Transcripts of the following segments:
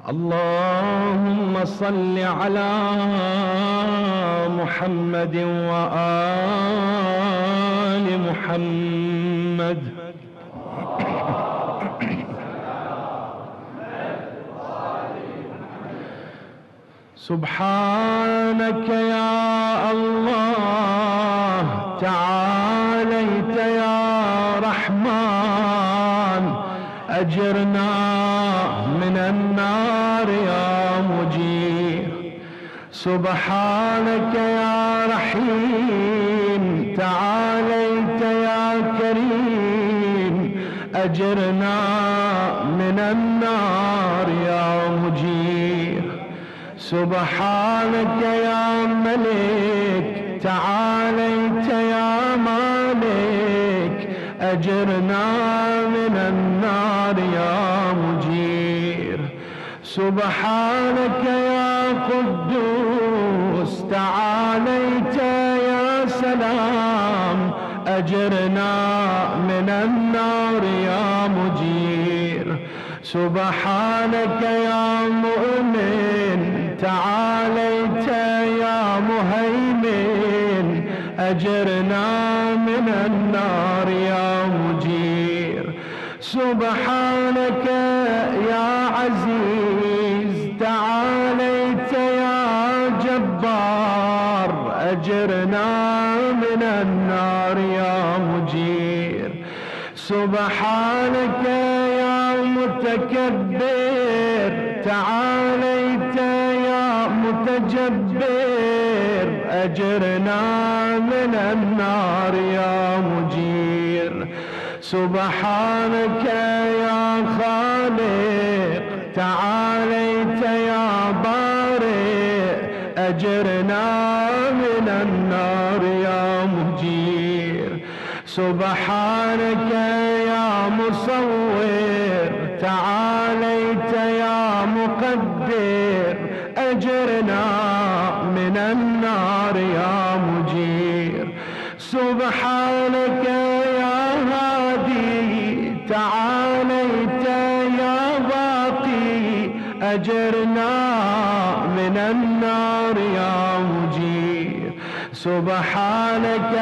اللهم صل على محمد وآل محمد. سبحانك يا الله تعاليت يا رحمن، أجرنا من النار يا مجير. سبحانك يا رحيم تعاليت يا كريم، أجرنا من النار يا مجير. سبحانك يا ملك تعاليت يا مالك، أجرنا من النار يا مجير. سبحانك يا قدوس تعاليت يا سلام، أجرنا من النار يا مجير. سبحانك يا مؤمن تعاليت يا مهيمن، أجرنا من النار يا مجير. سبحانك يا عزيز تعاليت يا جبار، أجرنا من النار يا مجير. سبحانك يا متكبر تعاليت يا متجبر، أجرنا من النار يا مجير. سبحانك يا خالق تعاليت يا بارئ، أجرنا من النار يا مجير. سبحانك يا مصور تعاليت يا مقدر، أجرنا من النار يا مجير. سبحانك يا هادي تعاليت يا باقي، أجرنا من النار يا مجير. سبحانك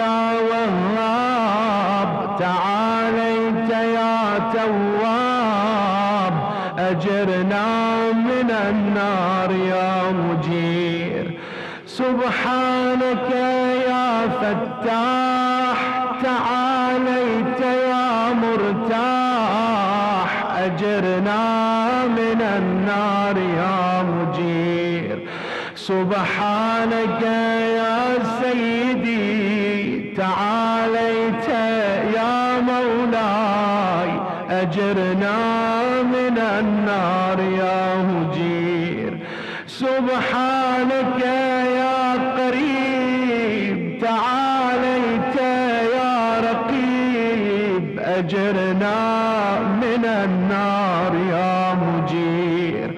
يا وهاب تعاليت يا تواب، أجرنا من النار يا مجير. سبحانك يا فتاح تعاليت يا مرتاح، أجرنا من النار يا مجير. سبحانك يا سيدي تعاليت يا مولاي، أجرنا من النار يا مجير. سبحانك يا قريب تعاليت يا رقيب، أجرنا من النار يا مجير.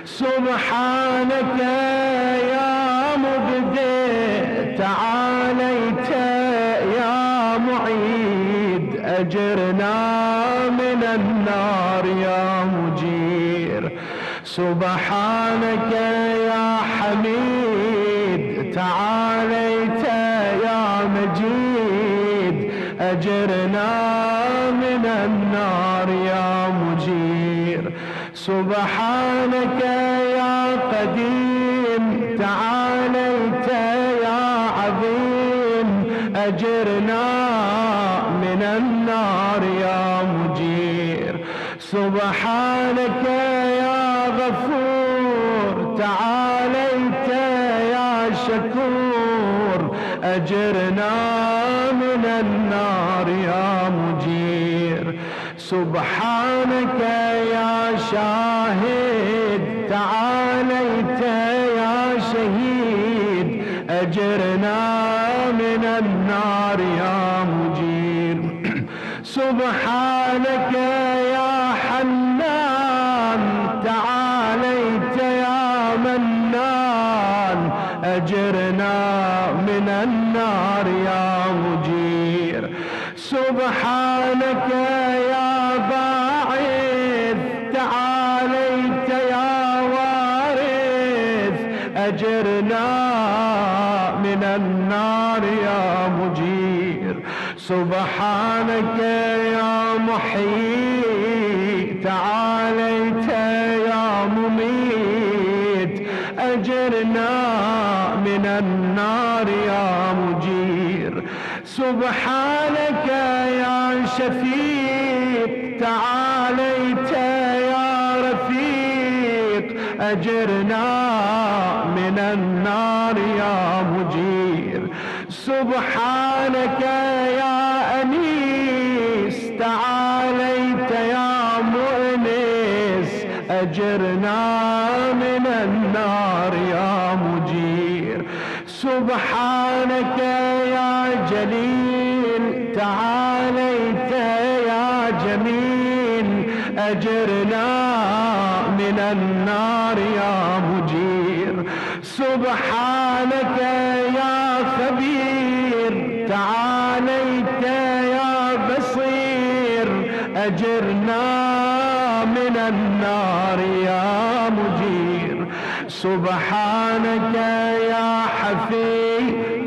سبحانك يا مبدئ تعاليت يا معيد، أجرنا من النار يا مجير. سبحانك يا حميد تعاليت يا مجيد، أجرنا من النار يا مجير. سبحانك يا قديم تعاليت يا عظيم، أجرنا من النار يا مجير. سبحانك يا غفور تعاليت يا شكور، أجرنا من النار يا مجير. سبحانك يا شاهد تعاليت يا شهيد، أجرنا من النار يا مجير. سبحانك يا حنان تعاليت يا منان، أجرنا من النار يا مجير. سبحانك يا باعث تعاليت يا أجرنا من النار يا مجير. سبحانك يا محيي تعاليت يا مميت أجرنا من النار يا مجير. سبحانك يا شفيق تعاليت يا رفيق أجرنا من النار يا مجير. سبحانك يا أنيس تعاليت يا مؤنس أجرنا من النار يا مجير. سبحانك يا جليل تعاليت يا جميل أجرنا من النار يا مجير. سبحانك يا خبير تعاليت يا بصير أجرنا من النار يا مجير. سبحانك يا حفي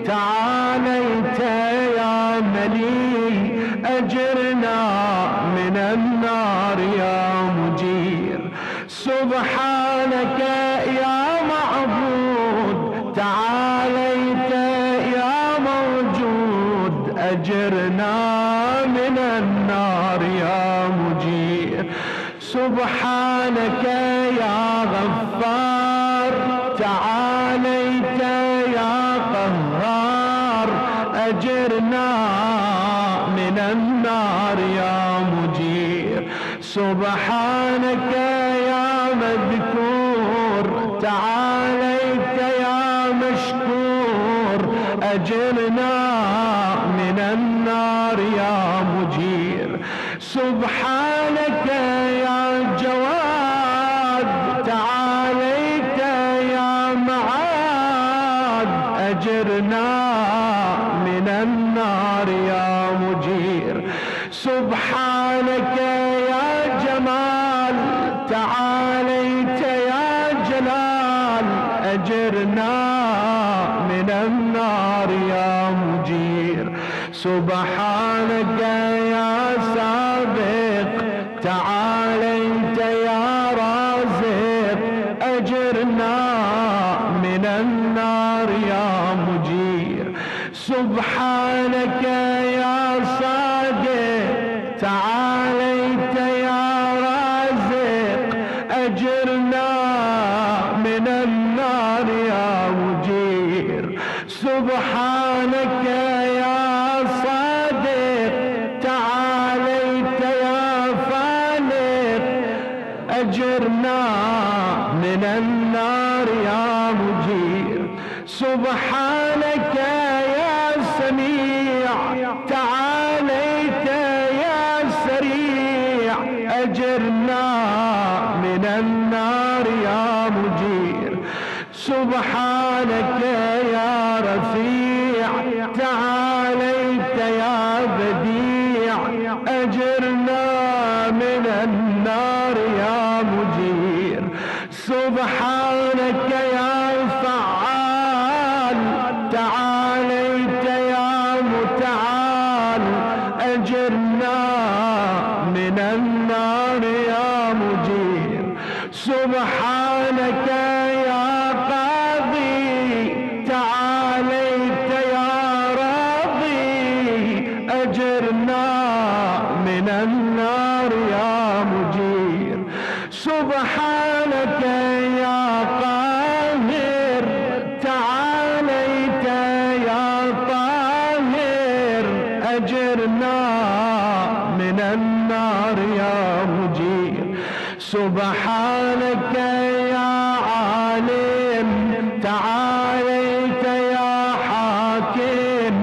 تعاليت يا ملي أجرنا من النار يا مجير. سبحانك يا معبود تعاليت يا موجود أجرنا من النار يا مجير. سبحانك يا غفار تعاليت يا قهار أجرنا من النار يا مجير. سبحانك يا مذكور تعاليت يا مشكور أجرنا من النار يا مجير. سبحانك يا جواد تعاليت يا معاد أجرنا من النار يا مجير. سبحانك يا جمال تعاليت يا جلال أجرنا من النار يا مجير. سبحانك يا سابق تعاليت يا رازق أجرنا من النار يا مجير. سبحانك يا صادق تعاليت يا رازق أجرنا من النار يا مجير. سبحانك يا صادق تعاليت يا فالق أجرنا من النار يا مجير. سبحانك يا سميع تعاليت يا سريع أجرنا من النار يا مجير. سبحانك يا رفيع تعاليت يا بديع أجرنا من النار يا مجير. سبحانك يا فعال تعاليت يا متعال أجرنا من النار يا مجير. سبحانك يا قاضي تعاليت يا راضي أجرنا من النار يا مجير. سبحانك يا قاهر تعاليت يا طاهر أجرنا من النار يا مجير. سبحانك يا عالم تعاليت يا حاكم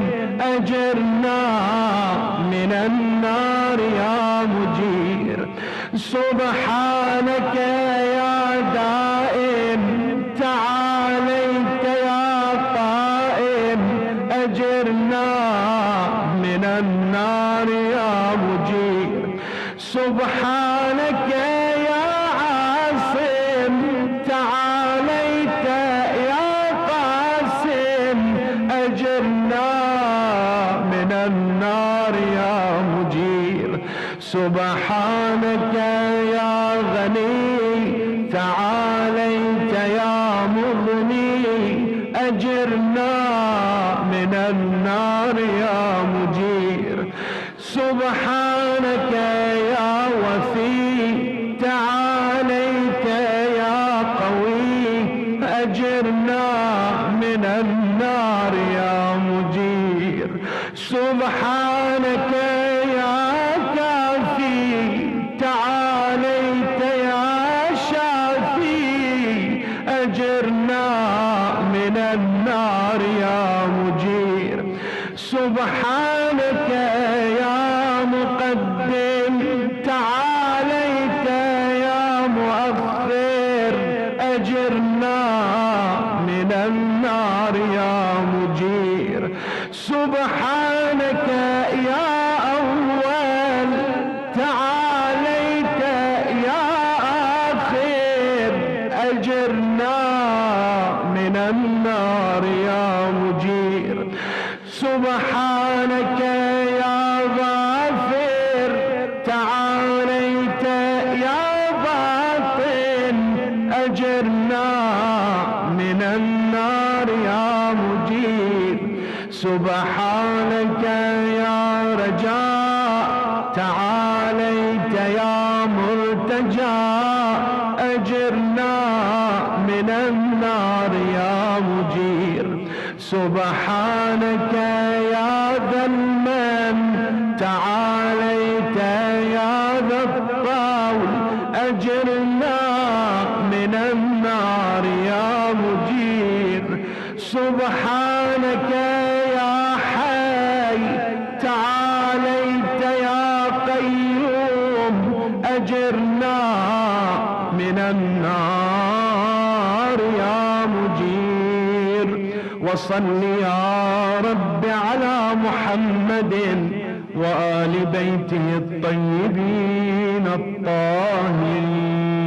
أجرنا من النار يا مجير. سبحانك يا دائم تعاليت يا قائم أجرنا من النار يا مجير. سبحانك يا عاصم تعاليت يا سبحانك يا غني تعاليت يا مغني أجرنا من النار يا مجير سبحانك يا وفي تعاليت يا قوي أجرنا من النار يا مجير سبحانك يا كافي تعاليت يا شافي أجرنا من النار يا مجير سبحانك يا مقدم تعاليت يا مؤخر أجرنا من النار يا مجير سبحانك يا أول تعاليت يا آخر أجرنا من النار يا مجير سبحانك يا غافر تعاليت يا باطن أجرنا من النار يا مجير سبحانك يا رجاء تعاليت يا مرتجى أجرنا من النار يا مجير سبحانك يا ذا المن تعاليت يا ذا الطول أجرنا من النار يا مجير سبحانك يا حي تعاليت يا قيوم أجرنا من النار يا مجير وصل يا رب على محمد وآل بيته الطيبين الطاهرين